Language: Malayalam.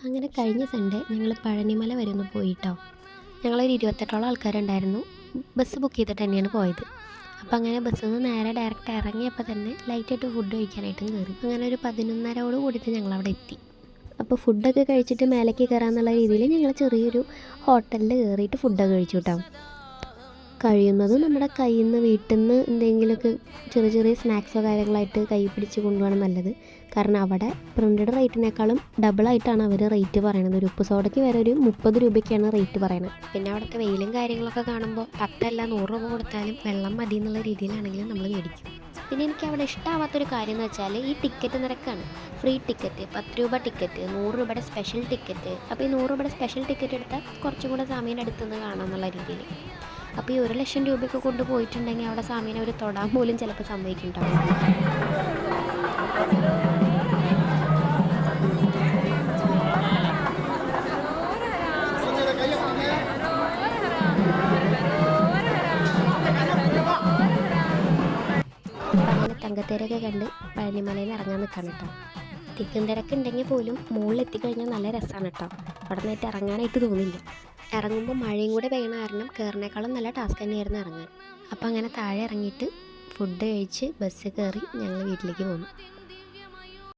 അങ്ങനെ കഴിഞ്ഞ സൺഡേ ഞങ്ങൾ പഴനിമല വരെ ഒന്ന് പോയിട്ടോ. ഞങ്ങളൊരു 28ഓളം ആൾക്കാരുണ്ടായിരുന്നു. ബസ് ബുക്ക് ചെയ്തിട്ട് തന്നെയാണ് പോയത്. അപ്പോൾ അങ്ങനെ ബസ്സിൽ നിന്ന് നേരെ ഡയറക്റ്റ് ഇറങ്ങിയപ്പോൾ തന്നെ ലൈറ്റായിട്ട് ഫുഡ് കഴിക്കാനായിട്ടും കയറി. അങ്ങനെ ഒരു 11:30ഓട് കൂടിയിട്ട് ഞങ്ങളവിടെ എത്തി. അപ്പോൾ ഫുഡൊക്കെ കഴിച്ചിട്ട് മേലേക്ക് കയറാമെന്നുള്ള രീതിയിൽ ഞങ്ങൾ ചെറിയൊരു ഹോട്ടലിൽ കയറിയിട്ട് ഫുഡൊക്കെ കഴിച്ചു കേട്ടോ. കഴിയുന്നത് നമ്മുടെ കയ്യിൽ നിന്ന് വീട്ടിൽ നിന്ന് എന്തെങ്കിലുമൊക്കെ ചെറിയ ചെറിയ സ്നാക്സോ കാര്യങ്ങളായിട്ട് കൈ പിടിച്ച് കൊണ്ടുപോകണം നല്ലത്. കാരണം അവിടെ പ്രിൻറ്റഡ് റേറ്റിനേക്കാളും ഡബിളായിട്ടാണ് അവർ റേറ്റ് പറയണത്. ഒരു ഉപ്പ് സോഡയ്ക്ക് വരെ ഒരു 30 രൂപയ്ക്കാണ് റേറ്റ് പറയണത്. പിന്നെ അവിടുത്തെ വെയിലും കാര്യങ്ങളൊക്കെ കാണുമ്പോൾ 10 അല്ല 100 രൂപ കൊടുത്താലും വെള്ളം മതി എന്നുള്ള രീതിയിലാണെങ്കിലും നമ്മൾ മേടിക്കും. പിന്നെ എനിക്ക് അവിടെ ഇഷ്ടമാവാത്തൊരു കാര്യം എന്ന് വെച്ചാൽ ഈ ടിക്കറ്റ് നിരക്കാണ്. ഫ്രീ ടിക്കറ്റ്, 10 രൂപ ടിക്കറ്റ്, 100 രൂപയുടെ സ്പെഷ്യൽ ടിക്കറ്റ്. അപ്പോൾ ഈ 100 രൂപയുടെ സ്പെഷ്യൽ ടിക്കറ്റ് എടുത്താൽ കുറച്ചും കൂടെ സാമീൻ്റെ അടുത്തുനിന്ന് കാണാമെന്നുള്ള രീതിയിൽ. അപ്പോൾ ഈ 1,00,000 രൂപയൊക്കെ കൊണ്ടുപോയിട്ടുണ്ടെങ്കിൽ അവിടെ സാമീനെ ഒരു തൊടാൻ പോലും ചിലപ്പോൾ സമ്മതിക്കുന്നുണ്ടാവും. അങ്ങനെ തങ്കത്തേരൊക്കെ കണ്ട് പഴനിമലയിൽ ഇറങ്ങാൻ നിൽക്കണം കേട്ടോ. തിക്കും തിരക്കുണ്ടെങ്കിൽ പോലും മുകളിൽ എത്തിക്കഴിഞ്ഞാൽ നല്ല രസമാണ് കേട്ടോ. അവിടെ നിന്നിട്ട് ഇറങ്ങാനായിട്ട് തോന്നില്ല. ഇറങ്ങുമ്പോൾ മഴയും കൂടെ പെയ്യണ കാരണം കയറിനേക്കാളും നല്ല ടാസ്ക് തന്നെയായിരുന്നു ഇറങ്ങാൻ. അപ്പോൾ അങ്ങനെ താഴെ ഇറങ്ങിയിട്ട് ഫുഡ് കഴിച്ച് ബസ് കയറി ഞങ്ങൾ വീട്ടിലേക്ക് പോന്നു.